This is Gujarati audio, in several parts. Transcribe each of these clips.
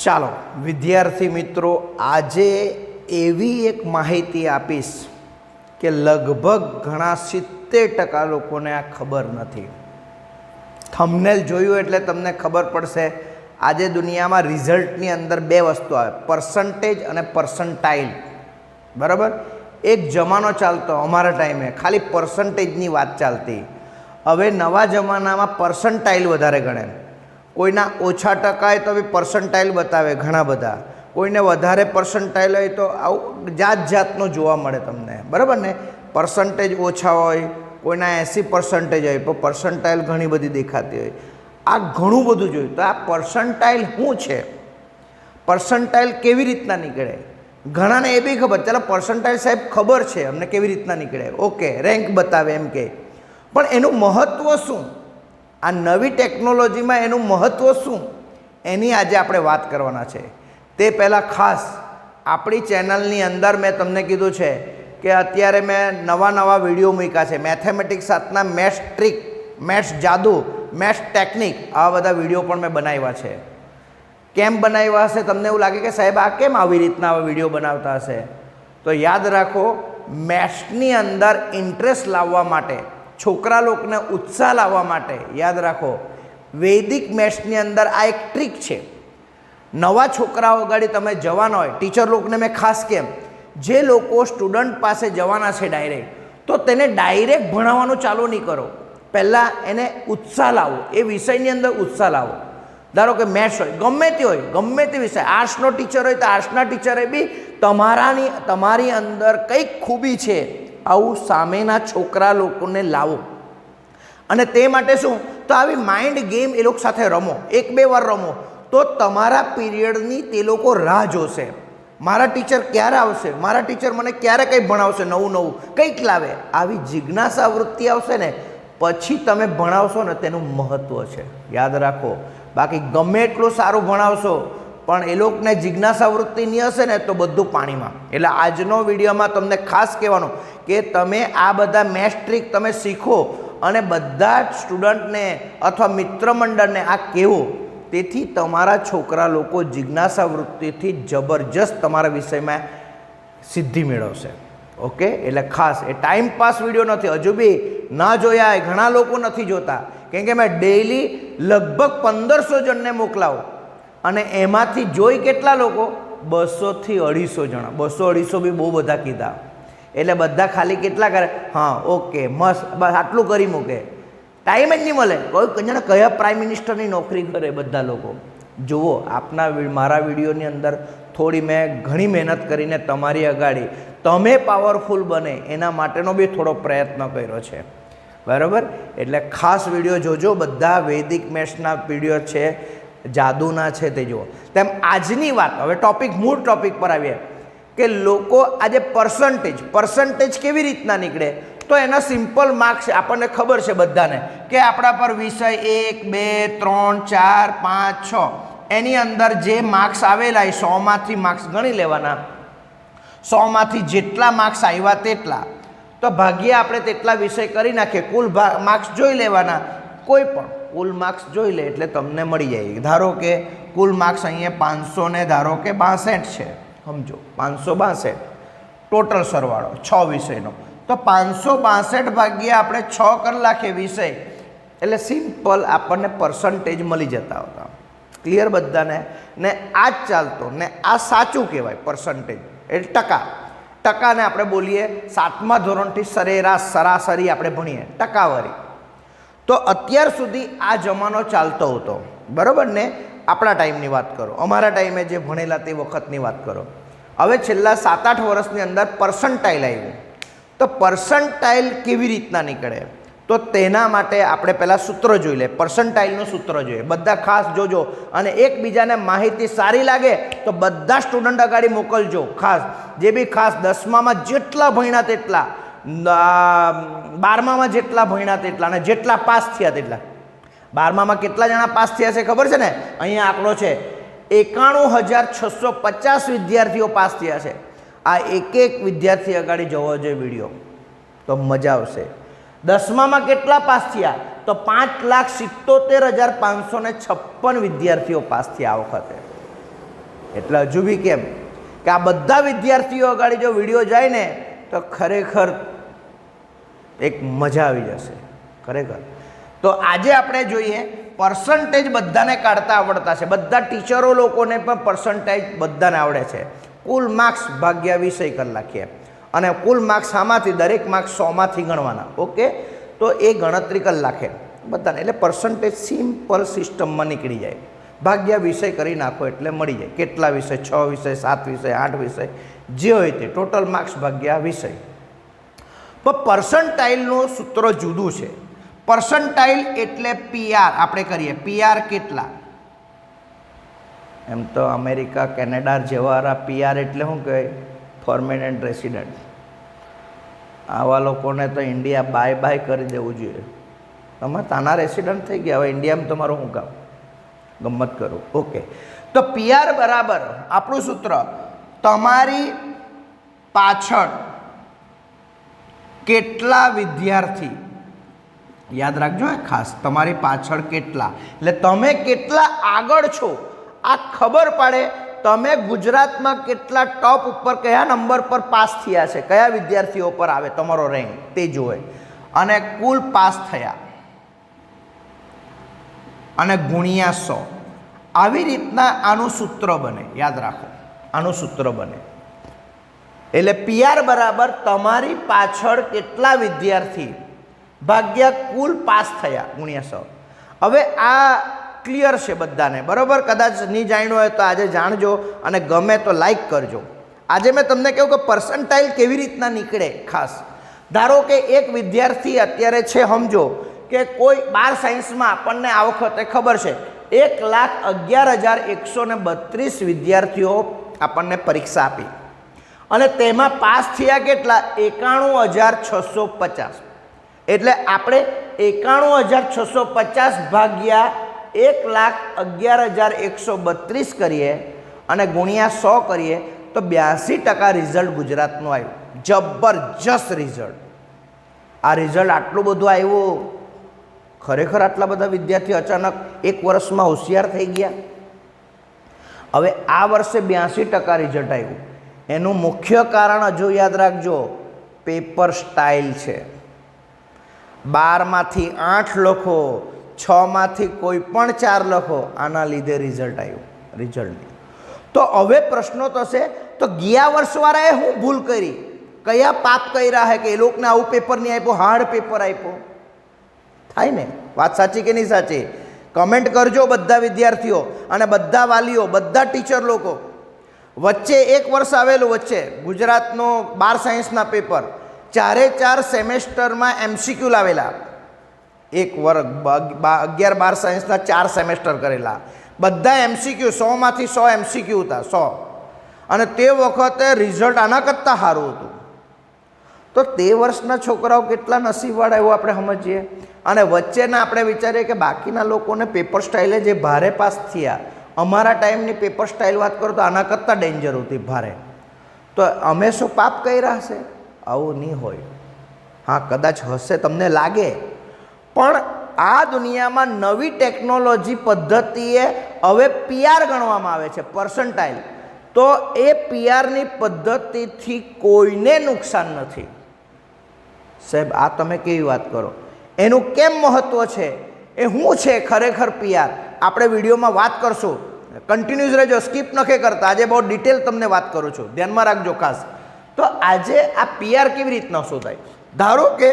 ચાલો વિદ્યાર્થી મિત્રો, આજે એવી એક માહિતી આપીશ કે લગભગ ઘણા 70% લોકોને આ ખબર નથી. થંબનેલ જોયું એટલે તમને ખબર પડશે. આજે દુનિયામાં રિઝલ્ટની અંદર બે વસ્તુ આવે, પર્સન્ટેજ અને પર્સન્ટાઇલ. બરાબર? એક જમાનો ચાલતો અમારા ટાઈમે ખાલી પર્સન્ટેજની વાત ચાલતી. હવે નવા જમાનામાં પર્સન્ટાઇલ વધારે ગણે. કોઈના ઓછા ટકા હોય તો બી પર્સન્ટાઇલ બતાવે ઘણા બધા, કોઈને વધારે પર્સન્ટાઇલ હોય તો આવું જાત જાતનું જોવા મળે તમને. બરાબર ને? પર્સન્ટેજ ઓછા હોય, કોઈના 80% હોય પણ પર્સન્ટાઇલ ઘણી બધી દેખાતી હોય. આ ઘણું બધું જોયું. તો આ પર્સન્ટાઇલ શું છે, પર્સન્ટાઇલ કેવી રીતના નીકળે? ઘણાને એ બી ખબર, ચાલો પર્સન્ટાઇલ સાહેબ ખબર છે અમને કેવી રીતના નીકળે, ઓકે રેન્ક બતાવે એમ કે, પણ એનું મહત્ત્વ શું? આ નવી ટેકનોલોજીમાં એનું મહત્ત્વ શું, એની આજે આપણે વાત કરવાના છે. તે પહેલાં ખાસ આપણી ચેનલની અંદર મેં તમને કીધું છે કે અત્યારે મેં નવા વિડીયો મૂક્યા છે. મેથેમેટિક્સ 7ના મેથ્સ ટ્રીક, મેથ્સ જાદુ, મેથ્સ ટેકનિક, આવા બધા વિડીયો પણ મેં બનાવ્યા છે. કેમ બનાવ્યા હશે? તમને એવું લાગે કે સાહેબ આ કેમ આવી રીતના આવા વિડીયો બનાવતા હશે? તો યાદ રાખો, મેથ્સની અંદર ઇન્ટરેસ્ટ લાવવા માટે, છોકરા લોકોને ઉત્સાહ લાવવા માટે, યાદ રાખો વૈદિક મેથ્સની અંદર આ એક ટ્રીક છે. નવા છોકરાઓ આગળ તમે જવાના હોય, ટીચર લોકોને મેં ખાસ કેમ, જે લોકો સ્ટુડન્ટ પાસે જવાના છે ડાયરેક્ટ, તો તેને ડાયરેક્ટ ભણાવવાનું ચાલુ નહીં કરો. પહેલાં એને ઉત્સાહ લાવો, એ વિષયની અંદર ઉત્સાહ લાવો. ધારો કે મેથ્સ હોય, ગમે તે હોય, ગમે તે વિષય, આર્ટ્સનો ટીચર હોય તો આર્ટ્સના ટીચરે બી તમારી અંદર કંઈક ખૂબી છે આવું સામેના છોકરા લોકોને લાવો. અને તે માટે શું, તો આવી માઇન્ડ ગેમ એ લોકો સાથે રમો, 1-2 વાર રમો, તો તમારા પીરિયડની તે લોકો રાહ જોશે. મારા ટીચર ક્યારે આવશે, મારા ટીચર મને ક્યારે કંઈ ભણાવશે, નવું કંઈક લાવે. આવી જિજ્ઞાસા વૃત્તિ આવશે ને પછી તમે ભણાવશો ને તેનું મહત્ત્વ છે, યાદ રાખો. બાકી ગમે એટલું સારું ભણાવશો પણ એ લોકોને જિજ્ઞાસા વૃત્તિ નહીં હશે ને તો બધું પાણીમાં. એટલે આજનો વિડીયોમાં તમને ખાસ કહેવાનું કે તમે આ બધા મેથ્સ ટ્રીક તમે શીખો અને બધા જ સ્ટુડન્ટને અથવા મિત્ર મંડળને આ કહેવો. તેથી તમારા છોકરા લોકો જિજ્ઞાસા વૃત્તિથી જબરજસ્ત તમારા વિષયમાં સિદ્ધિ મેળવશે. ઓકે? એટલે ખાસ એ ટાઈમ પાસ વિડીયો નથી. હજુ બી ના જોયા, ઘણા લોકો નથી જોતા, કેમ કે મેં ડેઈલી લગભગ 1500 જણને મોકલાવું અને એમાંથી જોઈ કેટલા લોકો? 200 થી 250 જણા. 200-250 બી બહુ બધા કીધા. એટલે બધા ખાલી કેટલા કરે, હા ઓકે મસ્ત, બસ આટલું કરી મૂકે. ટાઈમ જ નહીં મળે. કોઈ જાણે કયા પ્રાઇમ મિનિસ્ટરની નોકરી કરે બધા લોકો. જુઓ, મારા વિડીયોની અંદર થોડી મેં ઘણી મહેનત કરીને તમારી અગાડી તમે પાવરફુલ બને એના માટેનો બી થોડો પ્રયત્ન કર્યો છે. બરાબર? એટલે ખાસ વિડીયો જોજો. બધા વૈદિક મેથ્સના વિડીયો છે, જાદુના છે, તે જુઓ. તેમ આજની વાત, હવે મૂળ ટોપિક પર આવીએ કે લોકો આજે પર્સન્ટેજ કેવી રીતના નીકળે? તો એના સિમ્પલ માર્ક્સ આપણને ખબર છે બધાને કે આપણા પર વિષય 1, 2, 3, 4, 5, 6 એની અંદર જે માર્ક્સ આવેલા એ 100માંથી માર્ક્સ ગણી લેવાના. 100માંથી જેટલા માર્ક્સ આવ્યા તેટલા, તો ભાગ્યે આપણે તેટલા વિષય કરી નાખીએ, કુલ માર્ક્સ જોઈ લેવાના. કોઈ પણ કુલ માર્ક્સ જોઈ લે એટલે તમને મળી જાય. ધારો કે કુલ માર્ક્સ અહીંયા 500 ને ધારો કે 62 છે, સમજો 562 ટોટલ સરવાળો 6 વિષયનો, તો 562 ભાગ્યા આપણે 6 કરી નાખીએ વિષય, એટલે સિમ્પલ આપણને પર્સન્ટેજ મળી જતા હતા. ક્લિયર બધાને? ને આ જ ચાલતો ને આ સાચું કહેવાય પર્સન્ટેજ, એટલે ટકાને આપણે બોલીએ 7મા ધોરણથી સરાસરી આપણે ભણીએ ટકાવારી. તો અત્યાર સુધી આ જમાનો ચાલતો હતો. બરાબર ને? આપણા ટાઈમની વાત કરો, અમારા ટાઈમે જે ભણેલા તે વખતની વાત કરો. હવે છેલ્લા 7-8 વર્ષની અંદર પર્સન્ટાઇલ આવ્યું. તો પર્સન્ટાઇલ કેવી રીતના નીકળે? તો તેના માટે આપણે પહેલાં સૂત્ર જોઈ લે. પર્સન્ટાઇલનું સૂત્ર જોઈએ, બધા ખાસ જોજો. અને એકબીજાને માહિતી સારી લાગે તો બધા સ્ટુડન્ટ આગળ મોકલજો. ખાસ જે બી ખાસ 10મામાં જેટલા ભણ્યા તેટલા, 12મામાં જેટલા ભણ્યા તેટલા, અને જેટલા પાસ થયા તેટલા. 12મામાં કેટલા જણા પાસ થયા છે ખબર છે ને? અહીંયા આંકડો છે 91,650 વિદ્યાર્થીઓ પાસ થયા છે. આ એક વિદ્યાર્થી આગળ જવો જોઈએ વિડીયો, તો મજા આવશે. 10મામાં કેટલા પાસ થયા? તો 5,77,556 વિદ્યાર્થીઓ પાસ થયા આ વખતે. એટલે હજુ બી કેમ કે આ બધા વિદ્યાર્થીઓ આગળ જો વિડીયો જાય ને તો ખરેખર એક મજા આવી જશે ખરેખર. તો આજે આપણે જોઈએ પર્સન્ટેજ બધાને કાઢતા આવડતા છે, બધા ટીચરો લોકોને પણ પર્સન્ટેજ બધાને આવડે છે. કુલ માર્ક્સ ભાગ્યા વિષય કરી નાખીએ અને કુલ માર્ક્સ આમાંથી દરેક માર્ક્સ 100માંથી ગણવાના. ઓકે, તો એ ગણતરી કરી નાખે બધાને, એટલે પર્સન્ટેજ સિમ્પલ સિસ્ટમમાં નીકળી જાય. ભાગ્યા વિષય કરી નાખો એટલે મળી જાય કેટલા વિષય, 6 વિષય, 7 વિષય, 8 વિષય, જે હોય તે ટોટલ માર્ક્સ ભાગ્યા વિષય. પણ પર્સન્ટાઇલનું સૂત્ર જુદું છે. પર્સન્ટાઇલ એટલે PR આપણે કરીએ, PR કેટલા. એમ તો અમેરિકા, કેનેડા જેવા PR એટલે શું કહેવાય, પરમેનન્ટ રેસિડન્ટ. આવા લોકોને તો ઇન્ડિયા બાય બાય કરી દેવું જોઈએ. તમે તાના રેસિડન્ટ થઈ ગયા, હવે ઇન્ડિયામાં તમારું શું કામ, ગમત કરું. ઓકે, તો PR બરાબર આપણું સૂત્ર તમારી પાછળ કેટલા વિદ્યાર્થી, યાદ રાખજો ખાસ, તમારી પાછળ કેટલા એટલે તમે કેટલા આગળ છો આ ખબર પડે. તમે ગુજરાતમાં કેટલા ટોપ ઉપર કયા નંબર પર પાસ થયા છે, કયા વિદ્યાર્થીઓ પર આવે તમારો રેન્ક તે જોવે, અને કુલ પાસ થયા અને ગુણ્યા 100. આવી રીતના આનું સૂત્ર બને, યાદ રાખો આનું સૂત્ર બને. એટલે PR બરાબર તમારી પાછળ કેટલા વિદ્યાર્થી ભાગ્યા કુલ પાસ થયા ગુણ્યા 100. હવે આ ક્લિયર છે બધાને, બરાબર? કદાચ નહીં જાણ્યું હોય તો આજે જાણજો અને ગમે તો લાઈક કરજો. આજે મેં તમને કહ્યું કે પર્સન્ટાઇલ કેવી રીતના નીકળે. ખાસ ધારો કે એક વિદ્યાર્થી અત્યારે છે, સમજો કે કોઈ 12 સાયન્સમાં આપણને આ વખતે ખબર છે 1,11,132 વિદ્યાર્થીઓ આપણને પરીક્ષા આપી અને તેમાં પાસ થયા કેટલા, 91,650. એટલે આપણે 91,650 ભાગ્યા 1,11,132 કરીએ અને ગુણ્યા 100 કરીએ તો 82% રિઝલ્ટ ગુજરાતનું આવ્યું. જબરજસ્ત રિઝલ્ટ. આ રિઝલ્ટ આટલું બધું આવ્યું, ખરેખર આટલા બધા વિદ્યાર્થીઓ અચાનક એક વર્ષમાં હોશિયાર થઈ ગયા. હવે આ વર્ષે 82% રિઝલ્ટ આવ્યું. એનું મુખ્ય કારણ હજુ યાદ રાખજો, પેપર સ્ટાઇલ છે. 12માંથી 8 લખો, 6માંથી કોઈ પણ 4 લખો, આના લીધે રિઝલ્ટ આવ્યું. રિઝલ્ટ તો હવે પ્રશ્નો થશે તો ગયા વર્ષવાળાએ શું ભૂલ કરી, કયા પાપ કર્યા હે કે એ લોકોને આવું પેપર નહીં આપ્યું, હાર્ડ પેપર આપ્યો. થાય ને? વાત સાચી કે નહીં સાચી? કમેન્ટ કરજો બધા વિદ્યાર્થીઓ અને બધા વાલીઓ, બધા ટીચર લોકો. વચ્ચે એક વર્ષ આવેલું, વચ્ચે ગુજરાતનો 12 સાયન્સના પેપર 4 સેમેસ્ટરમાં MCQ લાવેલા. એક વર્ગ 11-12 સાયન્સના 4 સેમેસ્ટર કરેલા, બધા MCQ 100માંથી 100 MCQ હતા, 100. અને તે વખતે રિઝલ્ટ આના કરતાં સારું હતું. તો તે વર્ષના છોકરાઓ કેટલા નસીબવાળા એવું આપણે સમજીએ. અને વચ્ચેના આપણે વિચારીએ કે બાકીના લોકોને પેપર સ્ટાઇલે જે ભારે પાસ થયા, અમારા ટાઈમની પેપર સ્ટાઇલ વાત કરો તો આના કરતાં ડેન્જર હતી, ભારે. તો અમે શું પાપ કર્યા હશે? આવું નહીં હોય. હા, કદાચ હશે, તમને લાગે, પણ આ દુનિયામાં નવી ટેકનોલોજી પદ્ધતિએ હવે PR ગણવામાં આવે છે, પર્સન્ટાઇલ. તો એ PRની પદ્ધતિથી કોઈને નુકસાન નથી. સાહેબ આ તમે કેવી વાત કરો, એનું કેમ મહત્ત્વ છે, એ શું છે ખરેખર PR, આપણે વિડીયોમાં વાત કરશું. કન્ટિન્યુઅસ રહેજો, સ્કીપ નખે કરતા. આજે બહુ ડિટેલ તમને વાત કરું છું, ધ્યાનમાં રાખજો ખાસ. તો આજે આ PR કેવી રીતના શોધાય? ધારો કે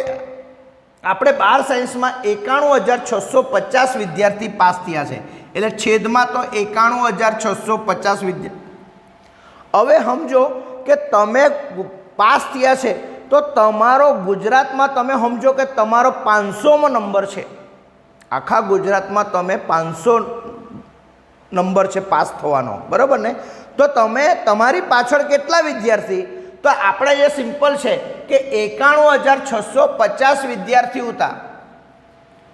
આપણે 12 સાયન્સમાં 91,650 વિદ્યાર્થી પાસ થયા છે, એટલે છેદમાં તો 91,650 વિદ્યાર્થી. હવે સમજો કે તમે પાસ થયા છે તો તમારો ગુજરાતમાં તમે સમજો કે તમારો 500મો નંબર છે. આખા ગુજરાતમાં તમે 500 નંબર છે પાસ થવાનો, બરાબર ને? તો તમે તમારી પાછળ કેટલા વિદ્યાર્થી? તો આપણે જે સિમ્પલ છે કે 91,650 વિદ્યાર્થીઓ હતા.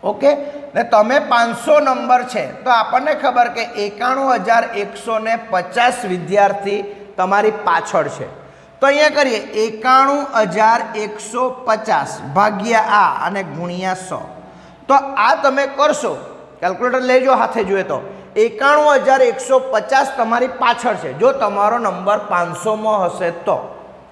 ઓકે, ને તમે 500 નંબર છે તો આપણને ખબર કે 91,150 વિદ્યાર્થી તમારી પાછળ છે. તો અહીંયા કરીએ 91,150 ભાગ્યા આ અને ગુણ્યા 100. તો આ તમે કરશો, કેલ્ક્યુલેટર લેજો હાથે જોઈએ તો 91,150 તમારી પાછળ છે. જો તમારો નંબર 500માં હશે તો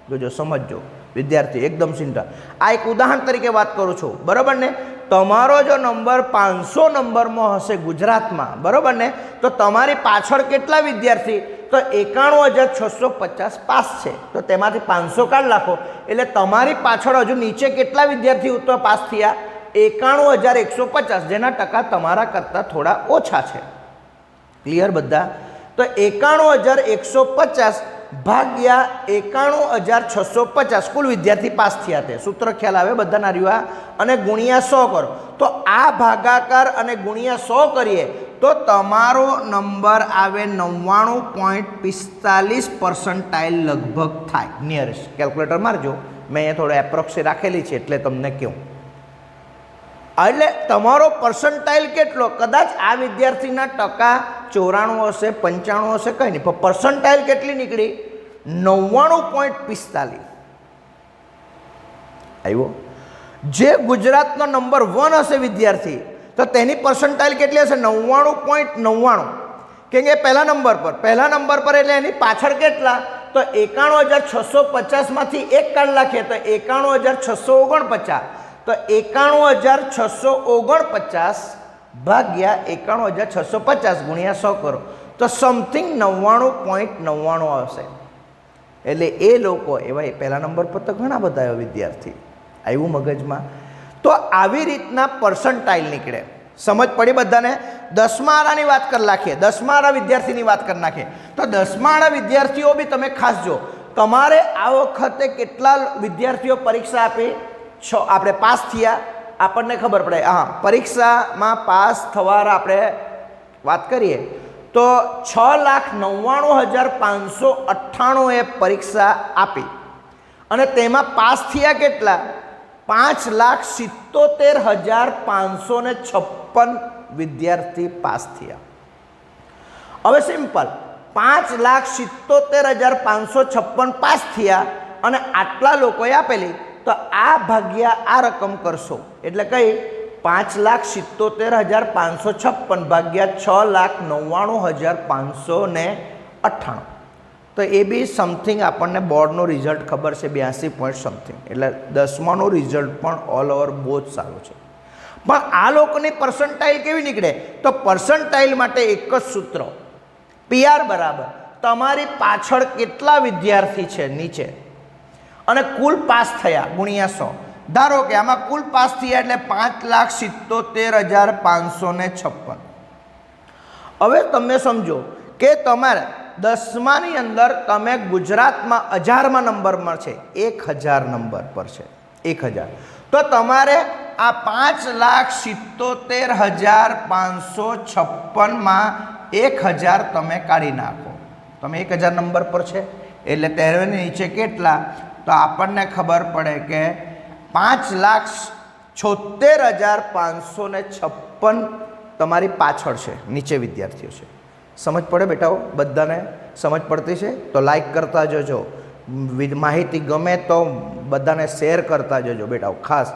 જોજો, સમજજો વિદ્યાર્થી, એકદમ સિમ્પલ. આ એક ઉદાહરણ તરીકે વાત કરું છું, બરાબર ને. તમારો જો નંબર 500 નંબરમાં હશે ગુજરાતમાં, બરાબર ને, તો તમારી પાછળ કેટલા વિદ્યાર્થી? તો 91,650 પાસ છે. તો તેમાંથી 500 કાઢ નાખો એટલે તમારી પાછળ હજુ નીચે કેટલા વિદ્યાર્થી તો પાસ થયા? 91,150, જેના ટકા તમારા કરતાં થોડા ઓછા છે. ક્લિયર બધા? તો 91,150 ભાગ્યા 91,650 કુલ વિદ્યાર્થી પાસ થયા. તે સૂત્ર ખ્યાલ આવે બધાના રહ્યું? અને ગુણ્યા 100 કરો. તો આ ભાગાકાર અને ગુણ્યા 100 કરીએ તો તમારો નંબર આવે 99.45% લગભગ થાય. નિયરેસ્ટ કેલ્ક્યુલેટર મારજો, મેં અહીંયા થોડો એપ્રોક્સી રાખેલી છે એટલે તમને કહું. એટલે તમારો પર્સન્ટાઇલ કેટલો? કદાચ આ વિદ્યાર્થીના ટકા 94 હશે, 95 હશે, કંઈ નહીં, પણ પર્સન્ટાઇલ કેટલી નીકળી? 99.45 આવ્યો. જે ગુજરાતનો નંબર 1 હશે વિદ્યાર્થી, તો તેની પર્સન્ટાઇલ કેટલી હશે? 99.99. કેમ કે પહેલા નંબર પર એટલે એની પાછળ કેટલા? તો 91,650માંથી એક કાઢ નાખીએ તો 91,649. તો 91,649 ભાગ્યા 91,650 ગુણ્યા 100 કરો તો સમથિંગ 99.99 આવશે. એટલે એ લોકો એવા પહેલા નંબર પર તો ઘણા બધા આવ્યા વિદ્યાર્થી, આવ્યું મગજમાં. તો આવી રીતના પર્સન્ટાઇલ નીકળે. સમજ પડી બધાને? 10મા આરાની વાત કરી નાખીએ, 10મા આરા વિદ્યાર્થીની વાત કરી નાખીએ. તો 10મા આરા વિદ્યાર્થીઓ બી તમે ખાસ જો, તમારે આ વખતે કેટલા વિદ્યાર્થીઓ પરીક્ષા આપી? આપણે પાસ થયા, આપણને ખબર પડે. હા, પરીક્ષામાં પાસ થવાના આપણે વાત કરીએ તો 6,99,598 પરીક્ષા આપી અને તેમાં પાસ થયા કેટલા? 5,77,556 વિદ્યાર્થી પાસ થયા. હવે સિમ્પલ, 5,77,556 પાસ થયા અને આટલા લોકોએ આપેલી, તો આ ભાગ્યા આ રકમ કરશો એટલે કઈ? 5,77,556 ભાગ્યા 6,99,598. તો એ બી સમથિંગ આપણને બોર્ડનું રિઝલ્ટ ખબર છે 82 પોઈન્ટ સમથિંગ. એટલે 10માનું રિઝલ્ટ પણ ઓલ ઓવર બહુ જ સારું છે. પણ આ લોકોની પર્સન્ટાઇલ કેવી નીકળે? તો પર્સન્ટાઇલ માટે એક જ સૂત્ર, PR બરાબર તમારી પાછળ કેટલા વિદ્યાર્થી છે નીચે અને કુલ પાસ થયા ગુણ્યા 100. ધારો કે આમાં કુલ પાસ થયા એટલે 5,77,556. હવે તમે સમજો કે તમારે 10માની અંદર તમે ગુજરાતમાં 1000માં નંબરમાં છે, 1000 નંબર પર છે, 1000. તો તમારે આ 5,77,556માં 1000 તમે કાઢી નાખો. તમે 1000 નંબર પર છે એટલે તેની નીચે કેટલા? તો આપણને ખબર પડે કે 5,76,556 તમારી પાછળ છે, નીચે વિદ્યાર્થીઓ છે. સમજ પડે બેટાઓ? બધાને સમજ પડતી છે? તો લાઈક કરતા જજો, માહિતી ગમે તો બધાને શેર કરતા જજો બેટાઓ ખાસ.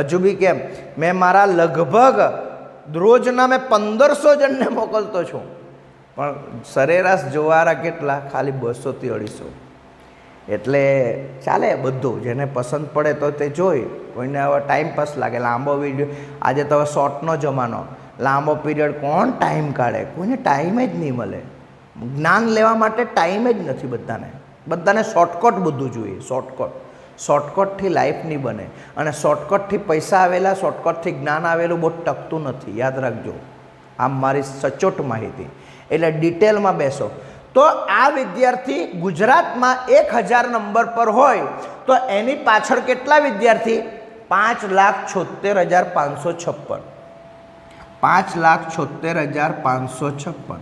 હજુ બી કેમ, મેં મારા લગભગ રોજના મેં 1500 જણને મોકલતો છું, પણ સરેરાશ જોવાના કેટલા? ખાલી 200થી 250. એટલે ચાલે બધું, જેને પસંદ પડે તો તે જોઈ. કોઈને હવે ટાઈમ પાસ લાગે, લાંબો વિડીયો, આજે તો હવે શોર્ટનો જમાનો, લાંબો પીરિયડ કોણ ટાઈમ કાઢે? કોઈને ટાઈમ જ નહીં મળે. જ્ઞાન લેવા માટે ટાઈમ જ નથી બધાને શોર્ટકટ બધું જોઈએ. શોર્ટકટથી લાઈફ નહીં બને, અને શોર્ટકટથી પૈસા આવેલા, શોર્ટકટથી જ્ઞાન આવેલું બહુ ટકતું નથી, યાદ રાખજો. આમ મારી સચોટ માહિતી. એટલે ડિટેલમાં બેસો. તો આ વિદ્યાર્થી ગુજરાતમાં 1000 નંબર પર હોય તો એની પાછળ કેટલા વિદ્યાર્થી? 5,76,556. 5,76,556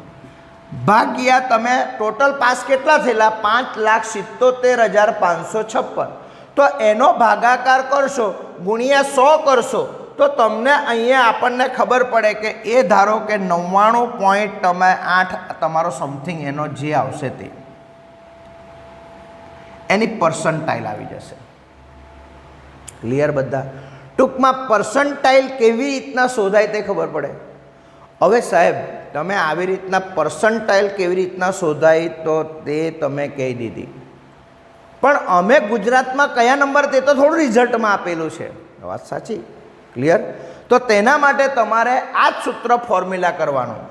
ભાગ્યા તમે ટોટલ પાસ કેટલા થયેલા? 5,77,556. તો એનો ભાગાકાર કરશો, ગુણ્યા 100 કરશો તો તમને અહીંયા આપણને ખબર પડે કે એ ધારો કે 99.8 તમારો સમથિંગ એનો જે આવશે તે એની પર્સન્ટાઇલ આવી જશે. ક્લિયર બધા? ટૂંકમાં પર્સન્ટાઇલ કેવી રીતના શોધાય તે ખબર પડે. હવે સાહેબ તમે આવી રીતના પર્સન્ટાઇલ કેવી રીતના શોધાય તો તે તમે કહી દીધી, પણ અમે ગુજરાતમાં કયા નંબર તે તો થોડું રિઝલ્ટમાં આપેલું છે. વાત સાચી, ક્લિયર. તો તેના માટે તમારે આ જ સૂત્ર ફોર્મ્યુલા કરવાનું.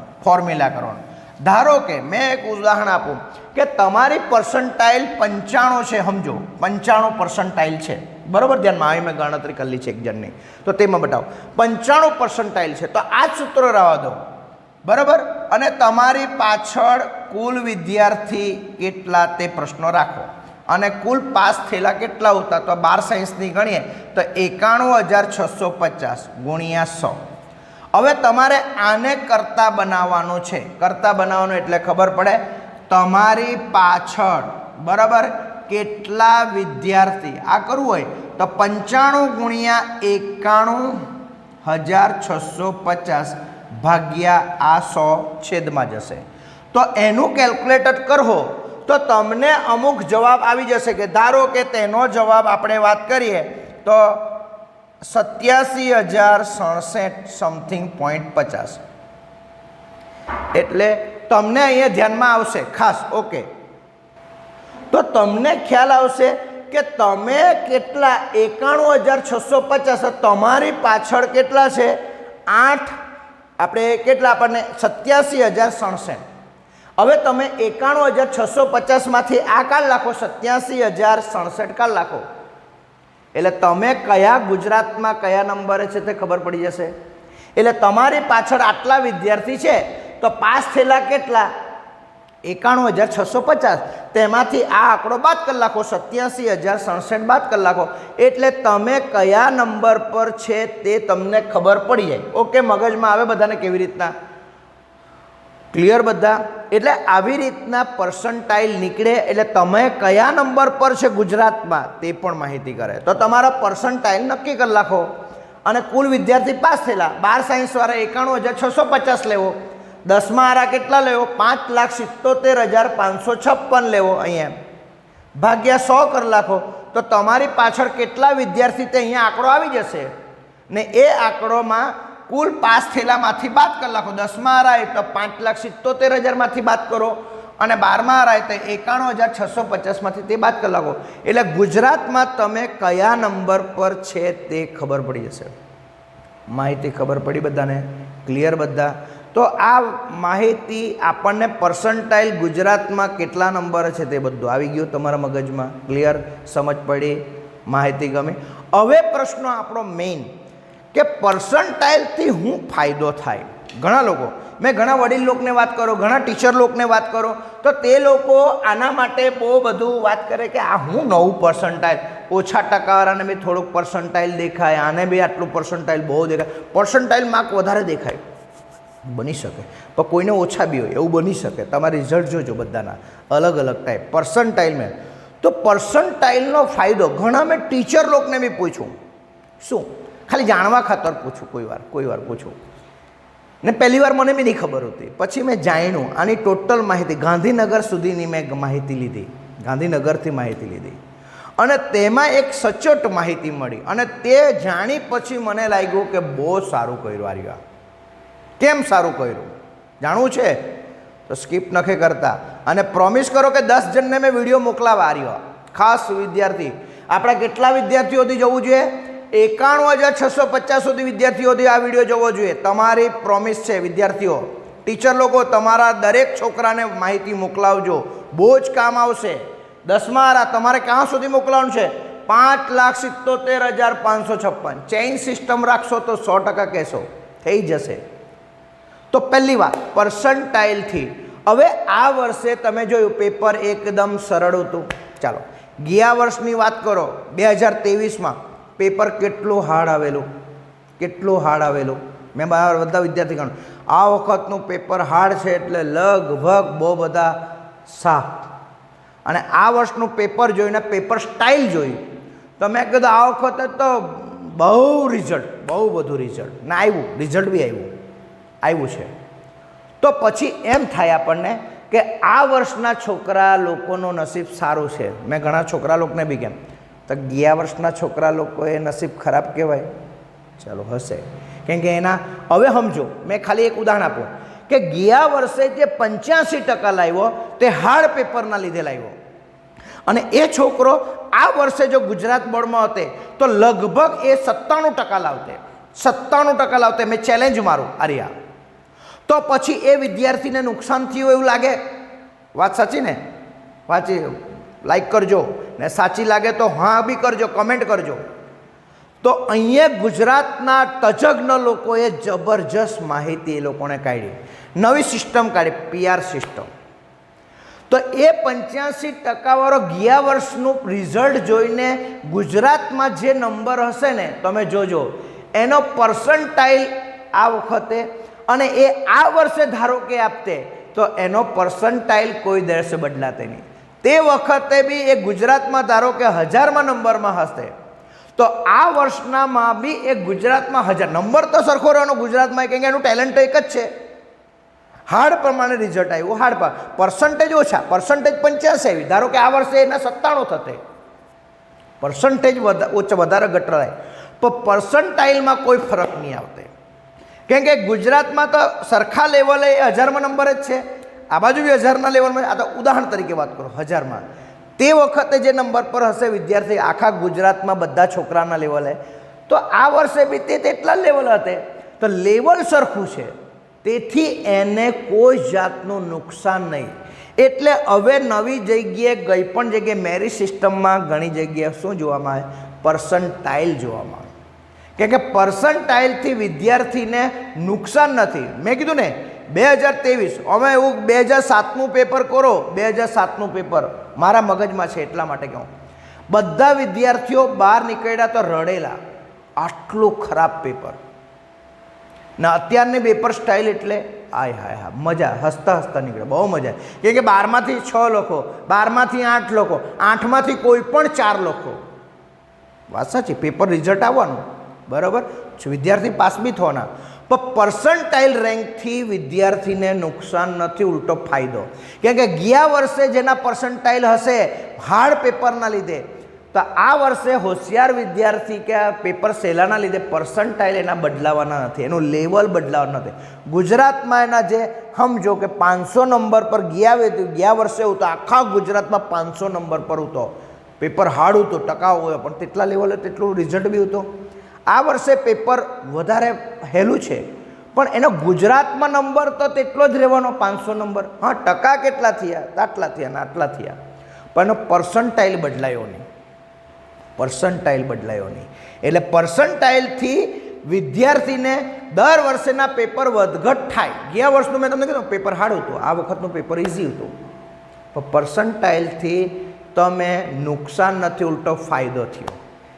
ધારો કે મેં એક ઉદાહરણ આપું કે તમારી પર્સન્ટાઇલ 95 છે, સમજો 95 પર્સન્ટાઇલ છે, બરાબર. ધ્યાનમાં આવી મેં ગણતરી કરેલી છે એક જણની, તો તેમાં બતાવો 95 પર્સન્ટાઇલ છે. તો આ જ સૂત્ર રહેવા દો, બરાબર. અને તમારી પાછળ કુલ વિદ્યાર્થી કેટલા તે પ્રશ્નો રાખો, અને કુલ પાસ થયેલા કેટલા હતા તો 12 સાયન્સની ગણીએ તો 91,650 ગુણ્યા 100. હવે તમારે આને કરતા બનાવવાનું છે. કરતા બનાવવાનું એટલે ખબર પડે તમારી પાછળ, બરાબર, કેટલા વિદ્યાર્થી. આ કરવું હોય તો 95 ગુણ્યા 91,650 ભાગ્યા આ 100 છેદમાં જશે. તો એનું કેલ્ક્યુલેટર કરો તો તમને અમુક જવાબ આવી જશે. કે ધારો કે તેનો જવાબ આપણે વાત કરીએ તો 87,067 સમથિંગ .50. એટલે તમને અહીંયા ધ્યાનમાં આવશે ખાસ. ઓકે, તો તમને ખ્યાલ આવશે કે તમે કેટલા 91,650, તમારી પાછળ કેટલા છે 8, આપણે કેટલા આપણને 87,067. હવે તમે 91,650માંથી આ કાઢ નાખો, 87,067 કાઢ નાખો, એટલે તમે કયા ગુજરાતમાં કયા નંબરે છે તે ખબર પડી જશે. એટલે તમારી પાછળ આટલા વિદ્યાર્થી છે તો પાસ થયેલા કેટલા 91,650, તેમાંથી આ આંકડો બાદ કરી નાખો, 87,067 બાદ કરી નાખો, એટલે તમે કયા નંબર પર છે તે તમને ખબર પડી જાય. ઓકે, મગજમાં આવે બધાને કેવી રીતના? ક્લિયર બધા? એટલે આવી રીતના પર્સન્ટાઇલ નીકળે એટલે તમે કયા નંબર પર છે ગુજરાતમાં તે પણ માહિતી કરે. તો તમારા પર્સન્ટાઇલ નક્કી કરી નાખો, અને કુલ વિદ્યાર્થી પાસ થયેલા 12 સાયન્સવાળા 91,650 લેવો, 10મા આરા કેટલા લેવો 5,77,556 લેવો, અહીંયા ભાગ્યા 100 કરી નાખો, તો તમારી પાછળ કેટલા વિદ્યાર્થી તે અહીંયા આંકડો આવી જશે. ને એ આંકડોમાં કુલ પાસ થયેલામાંથી બાદ કરી નાખો. 10મા આરાય તો 5,77,000માંથી બાદ કરો, અને 12મા આરાય તો 91,650માંથી તે બાદ કરી નાખો. એટલે ગુજરાતમાં તમે કયા નંબર પર છે તે ખબર પડી જશે. માહિતી ખબર પડી બધાને? ક્લિયર બધા? તો આ માહિતી આપણને પર્સન્ટાઇલ ગુજરાતમાં કેટલા નંબર છે તે બધું આવી ગયું તમારા મગજમાં. ક્લિયર? સમજ પડી? માહિતી ગમી? હવે પ્રશ્ન આપણો મેઇન કે પર્સન્ટાઇલથી શું ફાયદો થાય. ઘણા લોકો, મેં ઘણા વડીલ લોકોને વાત કરો, ઘણા ટીચર લોકોને વાત કરો, તો તે લોકો આના માટે બહુ બધું વાત કરે કે આ હું નવું પર્સન્ટાઇલ, ઓછા ટકાવાળાને બી થોડુંક પર્સન્ટાઇલ દેખાય, આને બી આટલું પર્સન્ટાઇલ બહુ દેખાય, પર્સન્ટાઇલ માર્ક વધારે દેખાય. બની શકે, પણ કોઈને ઓછા બી હોય, એવું બની શકે. તમારા રિઝલ્ટ જોજો બધાના અલગ અલગ ટાઈપ પર્સન્ટાઇલમાં. તો પર્સન્ટાઇલનો ફાયદો ઘણા મેં ટીચર લોકોને બી પૂછું, શું ખાલી જાણવા ખાતર પૂછું, કોઈ વાર પૂછું, ને પહેલી વાર મને બી નહીં ખબર હતી, પછી મેં જાણ્યું. આની ટોટલ માહિતી ગાંધીનગર સુધીની મેં માહિતી લીધી, ગાંધીનગરથી માહિતી લીધી, અને તેમાં એક સચોટ માહિતી મળી, અને તે જાણી પછી મને લાગ્યું કે બહુ સારું કર્યું. આર્યા કેમ સારું કર્યું જાણવું છે તો સ્કીપ નખે કરતા, અને પ્રોમિસ કરો કે 10 જણને મેં વિડીયો મોકલાવા. આર્યા ખાસ વિદ્યાર્થી, આપણા કેટલા વિદ્યાર્થીઓથી જવું જોઈએ? 91,650 સુધી વિદ્યાર્થીઓથી આ વિડીયો જોવો જોઈએ. તમારી પ્રોમિસ છે વિદ્યાર્થીઓ, ટીચર લોકો, તમારા દરેક છોકરાને માહિતી મોકલાવજો, બહુ જ કામ આવશે. 10મા આરા તમારે ક્યાં સુધી મોકલવાનું છે? 5,77,556. ચેઇન સિસ્ટમ રાખશો તો 100% કહેશો થઈ જશે. તો પહેલી વાત પર્સન્ટાઇલથી. હવે આ વર્ષે તમે જોયું પેપર એકદમ સરળ હતું. ચાલો ગયા વર્ષની વાત કરો, 2023માં પેપર કેટલું હાર્ડ આવેલું, કેટલું હાર્ડ આવેલું. મેં બધા વિદ્યાર્થી ગણ આ વખતનું પેપર હાર્ડ છે એટલે લગભગ બહુ બધા સાફ. અને આ વર્ષનું પેપર જોઈને પેપર સ્ટાઇલ જોઈ તો મેં કીધું આ વખતે તો બહુ રિઝલ્ટ, બહુ બધું રિઝલ્ટ ને આવ્યું, રિઝલ્ટ બી આવ્યું છે. તો પછી એમ થાય આપણને કે આ વર્ષના છોકરા લોકોનું નસીબ સારું છે. મેં ઘણા છોકરા લોકોને બી કેમ તો ગયા વર્ષના છોકરા લોકોએ નસીબ ખરાબ કહેવાય? ચાલો હશે, કેમ કે એના હવે સમજો, મેં ખાલી એક ઉદાહરણ આપું કે ગયા વર્ષે જે 85% લાવ્યો તે હાર્ડ પેપરના લીધે લાવ્યો, અને એ છોકરો આ વર્ષે જો ગુજરાત બોર્ડમાં હોતે તો લગભગ એ 97% લાવતે, 97% લાવતે. મેં ચેલેન્જ મારું આર્યા. તો પછી એ વિદ્યાર્થીને નુકસાન થયું એવું લાગે? વાત સાચી ને? વાંચી લાઈક કરજો ને સાચી લાગે તો હા બી કરજો, કમેન્ટ કરજો. તો અહીંયા ગુજરાતના તજજ્ઞ લોકોએ જબરજસ્ત માહિતી એ લોકોને કાઢી, નવી સિસ્ટમ કાઢી, PR સિસ્ટમ. તો એ 85% વાળો ગયા વર્ષનું રિઝલ્ટ જોઈને ગુજરાતમાં જે નંબર હશે ને, તમે જોજો એનો પર્સન્ટાઇલ આ વખતે, અને એ આ વર્ષે ધારો કે આપતે તો એનો પર્સન્ટાઇલ કોઈ દિવસે બદલાતે નહીં. તે વખતે બી એ ગુજરાતમાં ધારો કે 1000માં નંબરમાં હશે, તો આ વર્ષનામાં બી એ ગુજરાતમાં 1000 નંબર તો સરખો રહેવાનો ગુજરાતમાં, કેમ કે એનું ટેલેન્ટ એક જ છે. હાર્ડ પ્રમાણે રિઝલ્ટ આવ્યું, હાર્ડ પર પર્સન્ટેજ ઓછા, પર્સન્ટેજ 85 આવી, ધારો કે આ વર્ષે એના 97 થતે, પર્સન્ટેજ વધારે ઘટાડાય, પણ પર્સન્ટાઇલમાં કોઈ ફરક નહીં આવતે. કેમ કે ગુજરાતમાં તો સરખા લેવલે 1000માં નંબર જ છે, આ બાજુ બી 1000ના લેવલમાં. આ તો ઉદાહરણ તરીકે વાત કરો 1000માં. તે વખતે જે નંબર પર હશે વિદ્યાર્થી આખા ગુજરાતમાં બધા છોકરાના લેવલે, તો આ વર્ષે બી તે તેટલા લેવલ હતે. તો લેવલ સરખું છે, તેથી એને કોઈ જાતનું નુકસાન નહીં. એટલે હવે નવી જગ્યાએ ગઈ પણ જગ્યાએ મેરિટ સિસ્ટમમાં ઘણી જગ્યાએ શું જોવામાં આવે? પર્સન્ટાઇલ જોવામાં આવે. કેમ કે પર્સન્ટાઇલથી વિદ્યાર્થીને નુકસાન નથી. મેં કીધું ને 2023, અમે એવું 2007નું પેપર કરો, 2007નું પેપર મારા મગજમાં છે એટલા માટે કહું, બધા વિદ્યાર્થીઓ બહાર નીકળ્યા તો રડેલા, આટલું ખરાબ પેપર. ને અત્યારની પેપર સ્ટાઇલ એટલે આય હાય હા, મજા, હસતા હસતા નીકળે, બહુ મજા. કેમ કે 12માંથી 6 લખો, 12માંથી 8 લખો, 8માંથી કોઈ પણ 4 લખો. વાત સાચી, પેપર રિઝલ્ટ આવવાનું બરાબર, વિદ્યાર્થી પાસ બી થવાના. પણ પર્સન્ટાઇલ રેન્કથી વિદ્યાર્થીને નુકસાન નથી, ઉલટો ફાયદો. કેમ કે ગયા વર્ષે જેના પર્સન્ટાઇલ હશે હાર્ડ પેપરના લીધે, તો આ વર્ષે હોશિયાર વિદ્યાર્થી કે આ પેપર સહેલાના લીધે પર્સન્ટાઇલ એના બદલાવાના નથી, એનું લેવલ બદલાવાનું નથી. ગુજરાતમાં એના જે સમજો કે 500 નંબર પર ગયા વર્ષે હતું, આખા ગુજરાતમાં 500 નંબર પર હતો, પેપર હાર્ડ હતું, ટકાઉ હોય, પણ તેટલા લેવલે તેટલું રિઝલ્ટ બી હતું. આ વર્ષે પેપર વધારે હેલું છે, પણ એનો ગુજરાતમાં નંબર તો તેટલો જ રહેવાનો, 500 નંબર. હા, ટકા કેટલા થયા? આટલા થયા ને આટલા થયા, પણ એનો પર્સન્ટાઇલ બદલાયો નહીં, પર્સન્ટાઇલ બદલાયો નહીં. એટલે પર્સન્ટાઇલથી વિદ્યાર્થીને દર વર્ષેના પેપર વધઘટ થાય. ગયા વર્ષનું મેં તમને કીધું પેપર હાર્ડ હતું, આ વખતનું પેપર ઇઝી હતું. પણ પર્સન્ટાઇલથી તમે નુકસાન નથી, ઉલટો ફાયદો થયો.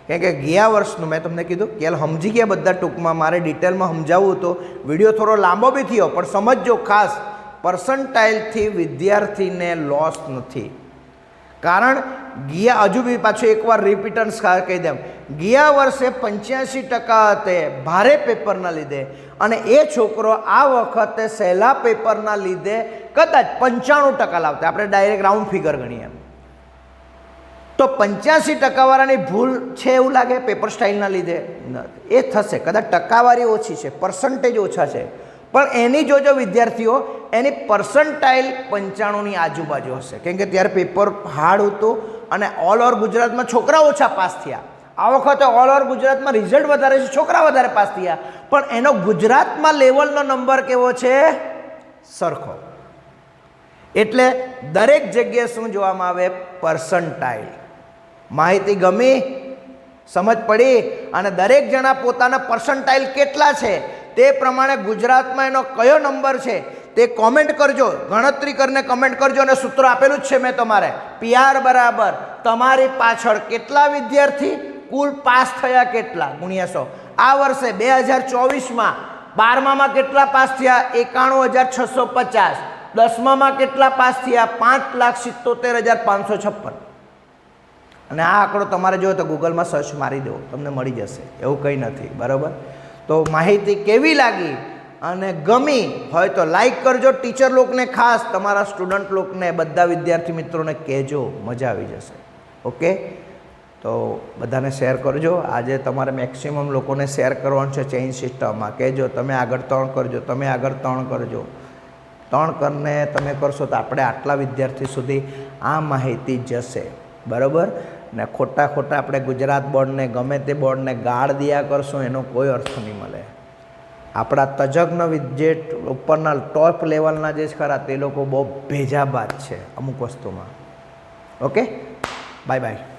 કેમ કે ગયા વર્ષનું મેં તમને કીધું કે સમજી ગયા બધા, ટૂંકમાં મારે ડિટેલમાં સમજાવવું હતું, વિડીયો થોડો લાંબો બી થયો, પણ સમજજો ખાસ, પર્સન્ટાઇલથી વિદ્યાર્થીને લોસ નથી. કારણ ગયા, હજુ બી પાછું એકવાર રિપીટન્સ કહી દેમ, ગયા વર્ષે 85% હતે ભારે પેપરના લીધે, અને એ છોકરો આ વખતે સહેલા પેપરના લીધે કદાચ 95% લાવતે. આપણે ડાયરેક્ટ રાઉન્ડ ફિગર ગણીએ તો 85% વાળાની ભૂલ છે એવું લાગે પેપર સ્ટાઇલના લીધે? એ થશે, કદાચ ટકાવારી ઓછી છે, પર્સન્ટેજ ઓછા છે, પણ એની જોજો વિદ્યાર્થીઓ, એની પર્સન્ટાઇલ 95ની આજુબાજુ હશે. કેમ કે ત્યારે પેપર હાર્ડ હતું અને ઓલ ઓવર ગુજરાતમાં છોકરા ઓછા પાસ થયા. આ વખતે ઓલ ઓવર ગુજરાતમાં રિઝલ્ટ વધારે છે, છોકરા વધારે પાસ થયા, પણ એનો ગુજરાતમાં લેવલનો નંબર કેવો છે? સરખો. એટલે દરેક જગ્યાએ શું જોવામાં આવે? પર્સન્ટાઇલ. માહિતી ગમી? સમજ પડી? અને દરેક જણા પોતાના પર્સન્ટાઇલ કેટલા છે તે પ્રમાણે ગુજરાતમાં એનો કયો નંબર છે તે કોમેન્ટ કરજો, ગણતરી કરીને કમેન્ટ કરજો. અને સૂત્ર આપેલું જ છે મેં તમારે, PR બરાબર તમારી પાછળ કેટલા વિદ્યાર્થી કુલ પાસ થયા કેટલા ગુણ્યા 100. આ વર્ષે 2024માં 12મામાં કેટલા પાસ થયા? 91,650. 10મામાં કેટલા પાસ થયા? 5,77,556. અને આ આંકડો તમારે જો તો ગૂગલમાં સર્ચ મારી દો, તમને મળી જશે, એવું કંઈ નથી. બરાબર? તો માહિતી કેવી લાગી અને ગમી હોય તો લાઈક કરજો. ટીચર લોકોને ખાસ, તમારા સ્ટુડન્ટ લોકોને, બધા વિદ્યાર્થી મિત્રોને કહેજો, મજા આવી જશે. ઓકે, તો બધાને શેર કરજો. આજે તમારે મેક્સિમમ લોકોને શેર કરવાનું છે ચેઇન સિસ્ટમમાં. કહેજો તમે આગળ 3 કરજો, તમે આગળ 3 કરજો. 3 કરીને તમે કરશો તો આપણે આટલા વિદ્યાર્થી સુધી આ માહિતી જશે. બરાબર ને ખોટા આપણે ગુજરાત બોર્ડને ગમે તે બોર્ડને ગાળ દિયા કરશું એનો કોઈ અર્થ નહીં મળે. આપણા તજજ્ઞ જે ઉપરના ટોપ લેવલના જે ખરા તે લોકો બહુ ભેજાબાજ છે અમુક વસ્તુમાં. Okay, bye bye.